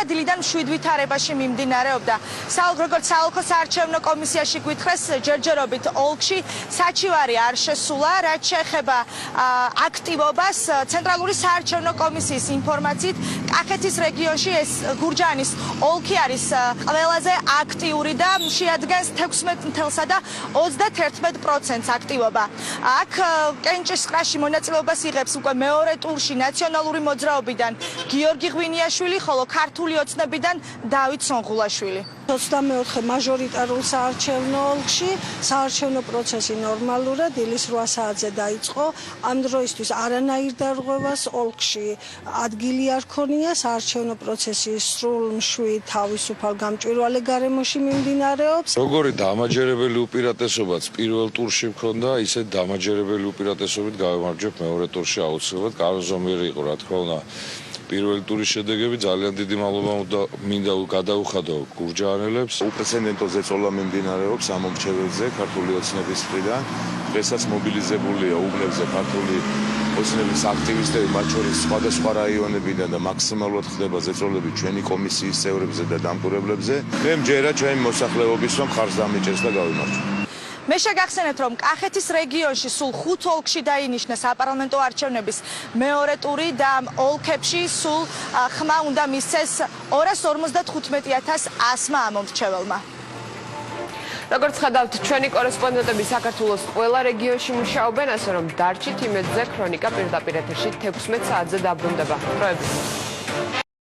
დილიდან 7 ვითარებაში მიმდინარეობდა. როგორც საოლქო საარჩევნო კომისიაში გვითხრეს, ჯერჯერობით ოლქში საჩივარი არ შესულა, რაც შეეხება აქტივობას. ცენტრალური საარჩევნო კომისიის ინფორმაციით, კახეთის რეგიონში ეს გურჯაანის ოლქი არის ყველაზე აქტიური და შეადგენს 16.21% აქტივობა. აქ კენჭისყრაში მონაწილეობას იღებს უკვე მეორე ტურში ნაციონალური მოძრაობიდან გიორგი ღვინიაშვილი, ხოლო ქართული ოცნებიდან დავით სონღულაშვილი. 24 მაჟორიტარულ საარჩევნო ოლქში საარჩევნო პროცესი ნორმალურად დილის 8 საათზე დაიწყო. ამ დროისთვის არანაირ დარღვევას ოლქში ადგილი არ ქონია. საარჩევნო პროცესი სრულ მშვიდ თავისუფალ გამჭვირვალე გარემოში მიმდინარეობს. როგორი დამაჯერებელი უპირატესობაც პირველ ტურში მქონდა, ისე დამაჯერებელი უპირატესობით გავემარჯვებ მეორე ტურში აუცილებლად. კაროზომიერი იყო, რა თქმა უნდა. პირველი ტურის შედეგები ძალიან დიდი მადლობა მინდა გადაუხადო გურჯაანელებს. უპრეცედენტო ზეწოლა მიმდინარეობს ამ მომრჩეველზე ქართული ოცნების მხრიდან. დღესაც მობილიზებულია უბნებზე ქართული ოცნების აქტივისტები, მათ შორის სხვადასხვა რაიონებიდან და მაქსიმალურად ხდება ზეწოლები ჩვენი კომისიის წევრებზე და დამკვირვებლებზე. მე მჯერა ჩემი მოსახლეობის რომ ხარს დამიჭერს და გავიმარჯვო. მე შეგახსენებთ, რომ კახეთის რეგიონში სულ 5 ოლქში დაინიშნა საპარლამენტო არჩევნების მეორე ტური და ოლქებში სულ ხმა უნდა მისცეს 255,100 ამომრჩეველმა. როგორც ხედავთ, ჩვენი კორესპონდენტები საქართველოს ყველა რეგიონში მუშაობენ, ასე რომ დარჩით იმედზე ქრონიკა პირდაპირ ეთერში 16 საათზე დაბრუნდება.